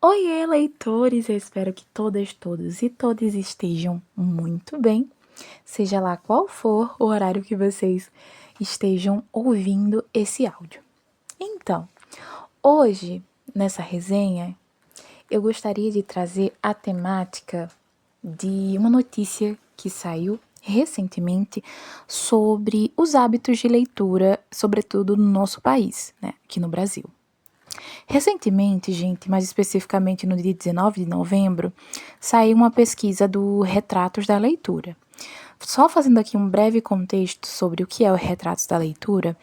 Oiê, leitores! Eu espero que todas, todos e todas estejam muito bem, seja lá qual for o horário que vocês estejam ouvindo esse áudio. Então, hoje, nessa resenha, eu gostaria de trazer a temática de uma notícia que saiu recentemente sobre os hábitos de leitura, sobretudo no nosso país, né, aqui no Brasil. Recentemente, gente, mais especificamente no dia 19 de novembro, saiu uma pesquisa do Retratos da Leitura. Só fazendo aqui um breve contexto sobre o que é o Retratos da Leitura,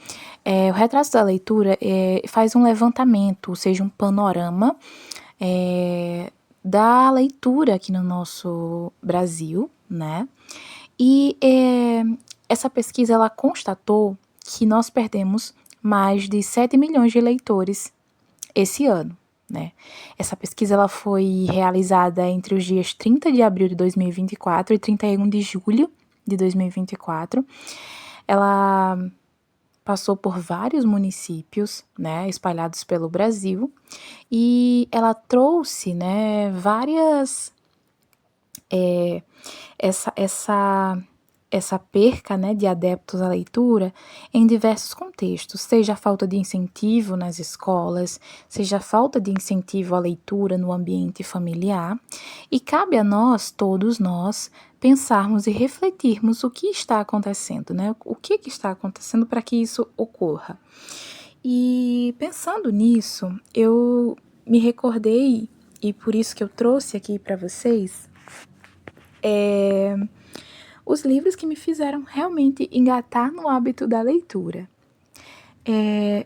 o Retratos da Leitura faz um levantamento, ou seja, um panorama da leitura aqui no nosso Brasil, né? E essa pesquisa ela constatou que nós perdemos mais de 7 milhões de leitores esse ano, né? Essa pesquisa ela foi realizada entre os dias 30 de abril de 2024 e 31 de julho de 2024. Ela passou por vários municípios, né, espalhados pelo Brasil, e ela trouxe, né, várias essa perca, né, de adeptos à leitura em diversos contextos, seja a falta de incentivo nas escolas, seja a falta de incentivo à leitura no ambiente familiar, e cabe a nós, todos nós, pensarmos e refletirmos o que está acontecendo, né? O que está acontecendo para que isso ocorra. E pensando nisso, eu me recordei, e por isso que eu trouxe aqui para vocês, os livros que me fizeram realmente engatar no hábito da leitura.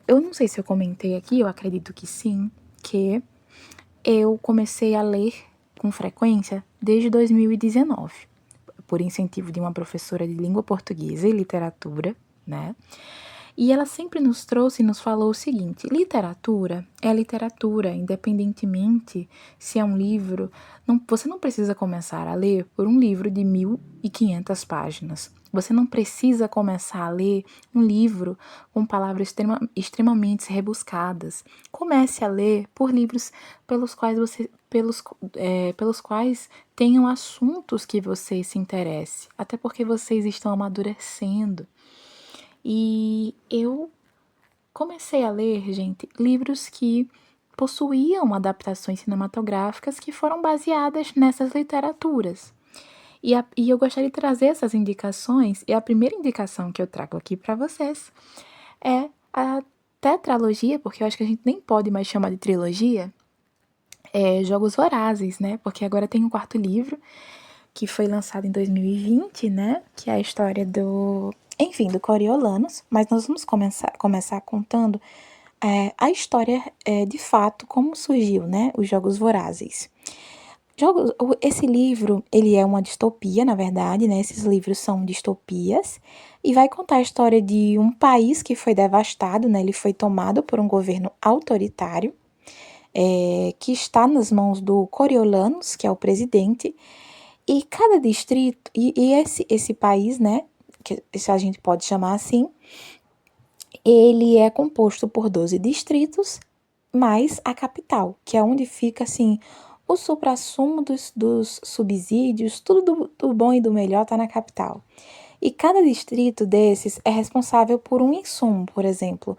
Eu não sei se eu comentei aqui, eu acredito que sim, que eu comecei a ler com frequência desde 2019, por incentivo de uma professora de língua portuguesa e literatura, né? E ela sempre nos trouxe e nos falou o seguinte: literatura é literatura, independentemente se é um livro. Você não precisa começar a ler por um livro de 1.500 páginas. Você não precisa começar a ler um livro com palavras extremamente rebuscadas. Comece a ler por livros pelos quais tenham assuntos que você se interesse, até porque vocês estão amadurecendo. E eu comecei a ler, gente, livros que possuíam adaptações cinematográficas que foram baseadas nessas literaturas. E eu gostaria de trazer essas indicações, e a primeira indicação que eu trago aqui para vocês é a tetralogia, porque eu acho que a gente nem pode mais chamar de trilogia, Jogos Vorazes, né? Porque agora tem um quarto livro, que foi lançado em 2020, né? Que é a história do Coriolanus, mas nós vamos começar contando a história de fato, como surgiu, né? Os Jogos Vorazes. Esse livro, ele é uma distopia, na verdade, né? Esses livros são distopias e vai contar a história de um país que foi devastado, né? Ele foi tomado por um governo autoritário, que está nas mãos do Coriolanus, que é o presidente, e cada distrito, e esse país, né, que a gente pode chamar assim, ele é composto por 12 distritos, mais a capital, que é onde fica, assim, o suprassumo dos subsídios, tudo do bom e do melhor está na capital. E cada distrito desses é responsável por um insumo, por exemplo.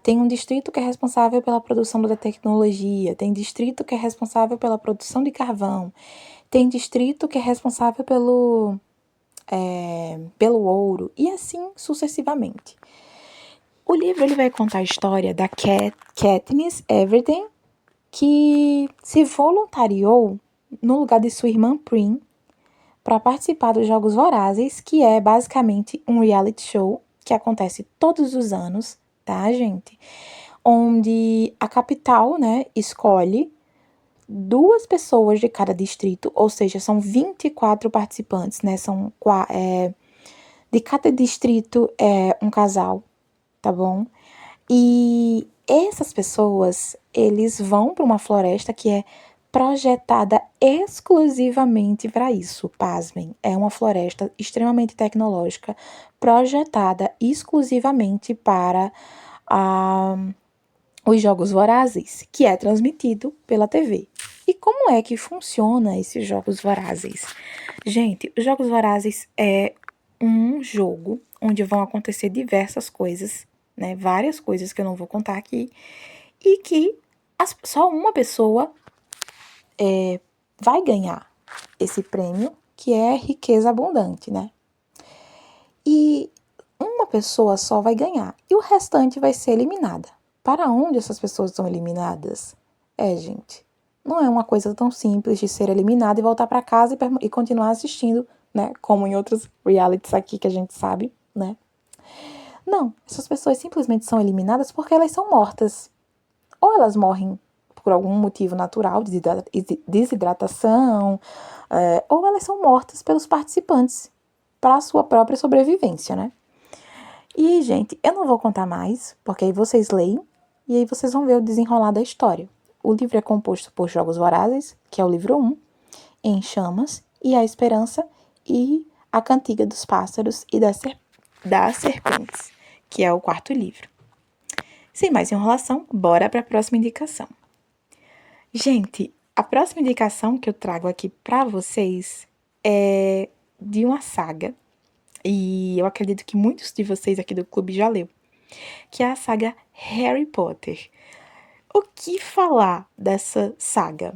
Tem um distrito que é responsável pela produção da tecnologia, tem distrito que é responsável pela produção de carvão, tem distrito que é responsável pelo ouro, e assim sucessivamente. O livro ele vai contar a história da Katniss Everdeen, que se voluntariou no lugar de sua irmã Prim para participar dos Jogos Vorazes, que é basicamente um reality show que acontece todos os anos, tá, gente? Onde a capital, né, escolhe 2 pessoas de cada distrito, ou seja, são 24 participantes, né? De cada distrito é um casal, tá bom? E essas pessoas, eles vão para uma floresta que é projetada exclusivamente para isso, pasmem. É uma floresta extremamente tecnológica, projetada exclusivamente para os Jogos Vorazes, que é transmitido pela TV. E como é que funciona esses Jogos Vorazes? Gente, os Jogos Vorazes é um jogo onde vão acontecer diversas coisas, né? Várias coisas que eu não vou contar aqui, e que só uma pessoa vai ganhar esse prêmio, que é riqueza abundante, né? E uma pessoa só vai ganhar e o restante vai ser eliminada. Para onde essas pessoas são eliminadas? Gente, não é uma coisa tão simples de ser eliminada e voltar para casa e continuar assistindo, né? Como em outros realities aqui que a gente sabe, né? Não, essas pessoas simplesmente são eliminadas porque elas são mortas. Ou elas morrem por algum motivo natural, desidratação, ou elas são mortas pelos participantes para a sua própria sobrevivência, né? E, gente, eu não vou contar mais, porque aí vocês leem e aí vocês vão ver o desenrolar da história. O livro é composto por Jogos Vorazes, que é o livro 1, Em Chamas, e A Esperança, e A Cantiga dos Pássaros e das Serpentes, que é o quarto livro. Sem mais enrolação, bora para a próxima indicação. Gente, a próxima indicação que eu trago aqui para vocês é de uma saga, e eu acredito que muitos de vocês aqui do clube já leu, que é a saga Harry Potter. O que falar dessa saga?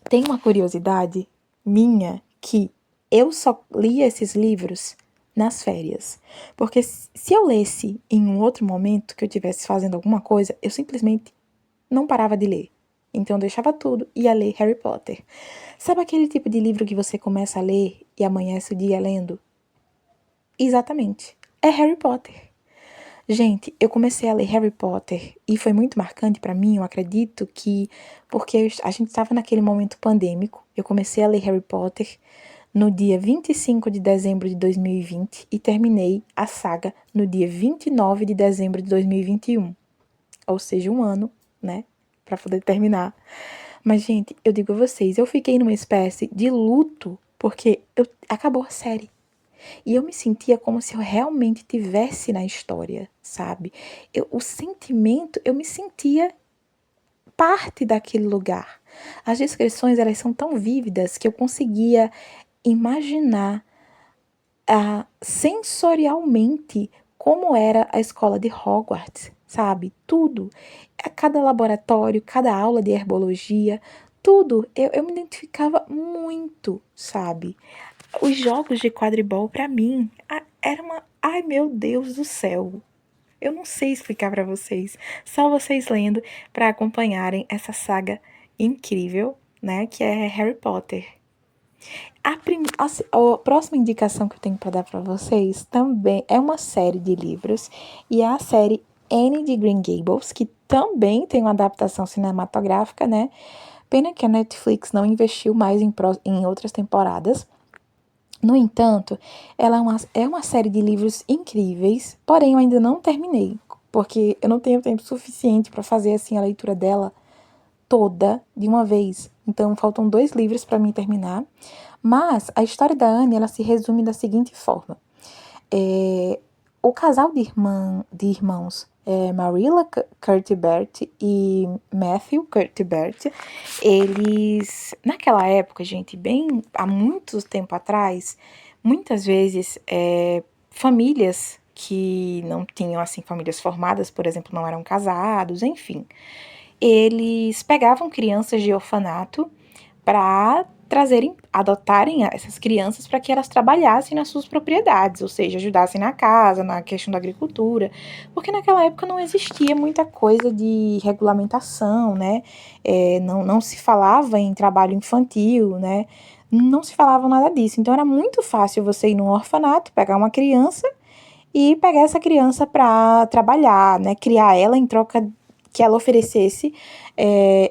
Tem uma curiosidade minha que eu só li esses livros nas férias. Porque se eu lesse em um outro momento que eu estivesse fazendo alguma coisa, eu simplesmente não parava de ler. Então eu deixava tudo e ia ler Harry Potter. Sabe aquele tipo de livro que você começa a ler e amanhece o dia lendo? Exatamente. É Harry Potter. Gente, eu comecei a ler Harry Potter e foi muito marcante pra mim, eu acredito que porque a gente estava naquele momento pandêmico. Eu comecei a ler Harry Potter no dia 25 de dezembro de 2020 e terminei a saga no dia 29 de dezembro de 2021. Ou seja, um ano, né, pra poder terminar. Mas, gente, eu digo a vocês, eu fiquei numa espécie de luto porque acabou a série. E eu me sentia como se eu realmente tivesse na história, sabe? O sentimento, eu me sentia parte daquele lugar. As descrições, elas são tão vívidas que eu conseguia imaginar sensorialmente como era a escola de Hogwarts, sabe? Tudo. Cada laboratório, cada aula de herbologia, tudo. Eu me identificava muito, sabe? Os jogos de quadribol, pra mim, era uma... Ai, meu Deus do céu. Eu não sei explicar pra vocês. Só vocês lendo pra acompanharem essa saga incrível, né? Que é Harry Potter. A próxima indicação que eu tenho pra dar pra vocês também é uma série de livros. E é a série Anne de Green Gables, que também tem uma adaptação cinematográfica, né? Pena que a Netflix não investiu mais em outras temporadas. No entanto, ela é uma série de livros incríveis, porém eu ainda não terminei, porque eu não tenho tempo suficiente para fazer assim a leitura dela toda de uma vez. Então faltam 2 livros para mim terminar. Mas a história da Anne, ela se resume da seguinte forma. O casal de irmãos, Marilla Cuthbert e Matthew Cuthbert, eles, naquela época, gente, bem há muito tempo atrás, muitas vezes famílias que não tinham, assim, famílias formadas, por exemplo, não eram casados, enfim, eles pegavam crianças de orfanato para adotarem essas crianças para que elas trabalhassem nas suas propriedades, ou seja, ajudassem na casa, na questão da agricultura, porque naquela época não existia muita coisa de regulamentação, né? Não se falava em trabalho infantil, né? Não se falava nada disso. Então era muito fácil você ir num orfanato, pegar uma criança e pegar essa criança para trabalhar, né? Criar ela em troca que ela oferecesse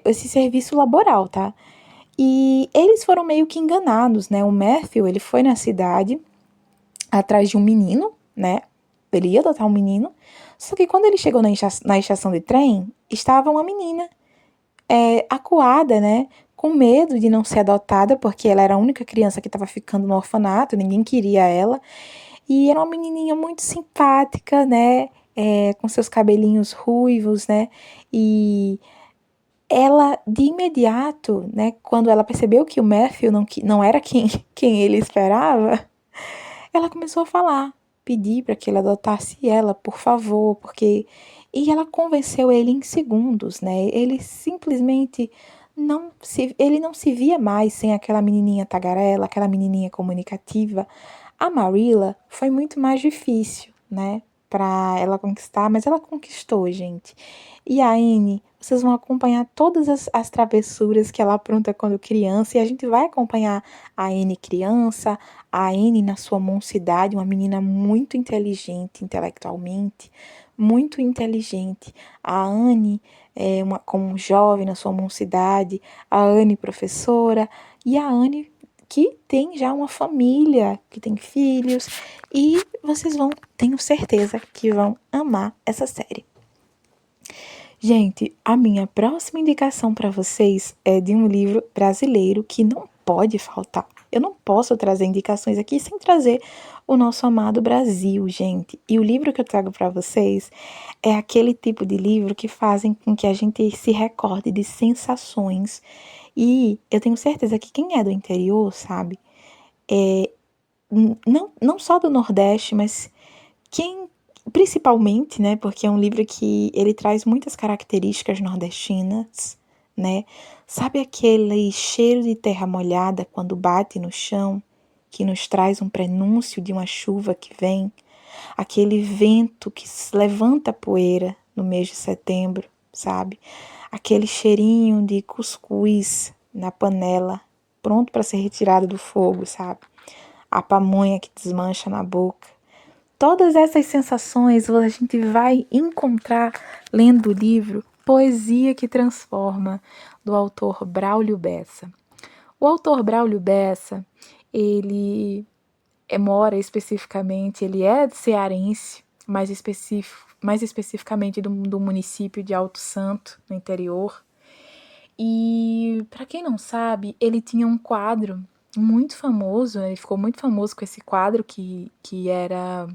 esse serviço laboral, tá? E eles foram meio que enganados, né? O Matthew, ele foi na cidade atrás de um menino, né? Ele ia adotar um menino. Só que quando ele chegou na estação de trem, estava uma menina acuada, né? Com medo de não ser adotada, porque ela era a única criança que estava ficando no orfanato, ninguém queria ela. E era uma menininha muito simpática, né? com seus cabelinhos ruivos, né? E ela, de imediato, né, quando ela percebeu que o Matthew não era quem ele esperava, ela começou a falar, pedir para que ele adotasse ela, por favor, porque... E ela convenceu ele em segundos, né? Ele simplesmente ele não se via mais sem aquela menininha tagarela, aquela menininha comunicativa. A Marilla foi muito mais difícil, né, para ela conquistar, mas ela conquistou, gente. E a Anne, vocês vão acompanhar todas as travessuras que ela apronta quando criança, e a gente vai acompanhar a Anne criança, a Anne na sua mocidade, uma menina muito inteligente intelectualmente, muito inteligente. A Anne como jovem na sua mocidade, a Anne professora, e a Anne que tem já uma família, que tem filhos, e vocês tenho certeza que vão amar essa série. Gente, a minha próxima indicação para vocês é de um livro brasileiro que não pode faltar. Eu não posso trazer indicações aqui sem trazer o nosso amado Brasil, gente. E o livro que eu trago para vocês é aquele tipo de livro que fazem com que a gente se recorde de sensações. E eu tenho certeza que quem é do interior, sabe, não só do Nordeste, mas quem principalmente, né, porque é um livro que ele traz muitas características nordestinas, né? Sabe aquele cheiro de terra molhada quando bate no chão, que nos traz um prenúncio de uma chuva que vem? Aquele vento que levanta a poeira no mês de setembro, sabe? Aquele cheirinho de cuscuz na panela, pronto para ser retirado do fogo, sabe? A pamonha que desmancha na boca. Todas essas sensações a gente vai encontrar lendo o livro Poesia que Transforma, do autor Braulio Bessa. O autor Braulio Bessa, ele mora especificamente, ele é cearense, mais especificamente do município de Alto Santo, no interior. E, para quem não sabe, ele tinha um quadro muito famoso, ele ficou muito famoso com esse quadro que era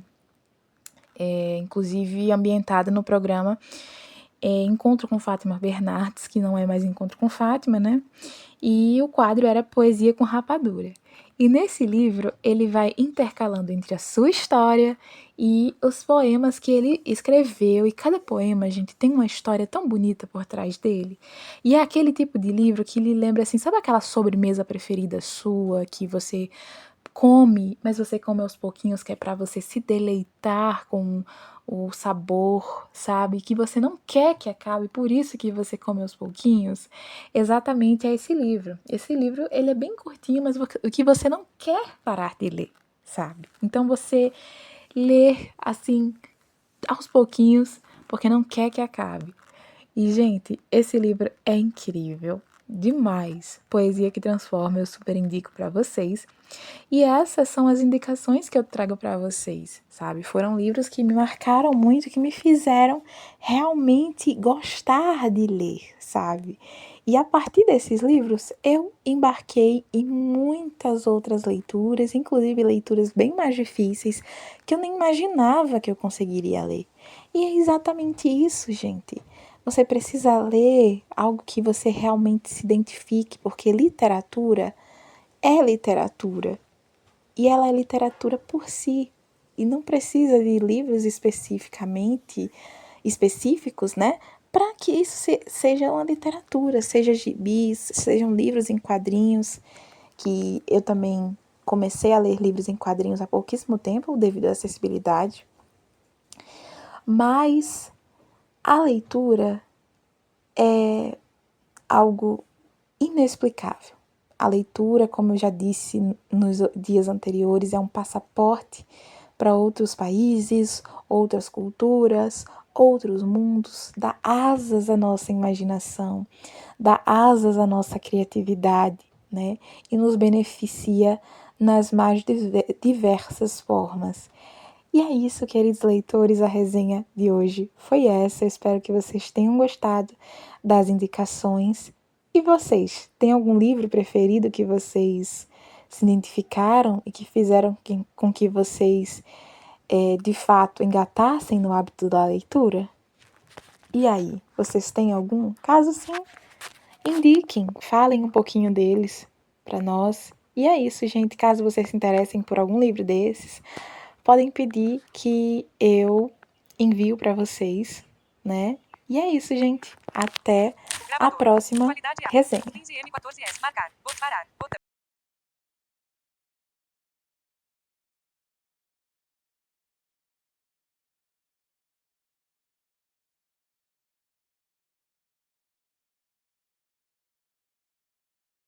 inclusive ambientada no programa Encontro com Fátima Bernardes, que não é mais Encontro com Fátima, né? E o quadro era Poesia com Rapadura. E nesse livro ele vai intercalando entre a sua história e os poemas que ele escreveu. E cada poema, gente, tem uma história tão bonita por trás dele. E é aquele tipo de livro que lhe lembra assim, sabe aquela sobremesa preferida sua que você come, mas você come aos pouquinhos, que é para você se deleitar com o sabor, sabe? Que você não quer que acabe, por isso que você come aos pouquinhos. Exatamente é esse livro. Esse livro, ele é bem curtinho, mas o que você não quer parar de ler, sabe? Então você lê assim aos pouquinhos, porque não quer que acabe. E, gente, esse livro é incrível demais. Poesia que Transforma, eu super indico para vocês. E essas são as indicações que eu trago para vocês, sabe? Foram livros que me marcaram muito, que me fizeram realmente gostar de ler, sabe? E a partir desses livros, eu embarquei em muitas outras leituras, inclusive leituras bem mais difíceis, que eu nem imaginava que eu conseguiria ler. E é exatamente isso, gente. Você precisa ler algo que você realmente se identifique, porque literatura é literatura. E ela é literatura por si. E não precisa de livros específicos, né? Para que isso seja uma literatura, seja gibis, sejam livros em quadrinhos, que eu também comecei a ler livros em quadrinhos há pouquíssimo tempo, devido à acessibilidade. Mas a leitura é algo inexplicável. A leitura, como eu já disse nos dias anteriores, é um passaporte para outros países, outras culturas, outros mundos, dá asas à nossa imaginação, dá asas à nossa criatividade, né? E nos beneficia nas mais diversas formas. E é isso, queridos leitores, a resenha de hoje foi essa. Eu espero que vocês tenham gostado das indicações. E vocês, tem algum livro preferido que vocês se identificaram e que fizeram com que vocês de fato engatassem no hábito da leitura? E aí, vocês têm algum? Caso sim, indiquem, falem um pouquinho deles para nós. E é isso, gente. Caso vocês se interessem por algum livro desses, podem pedir que eu envio para vocês, né? E é isso, gente. Até a próxima resenha.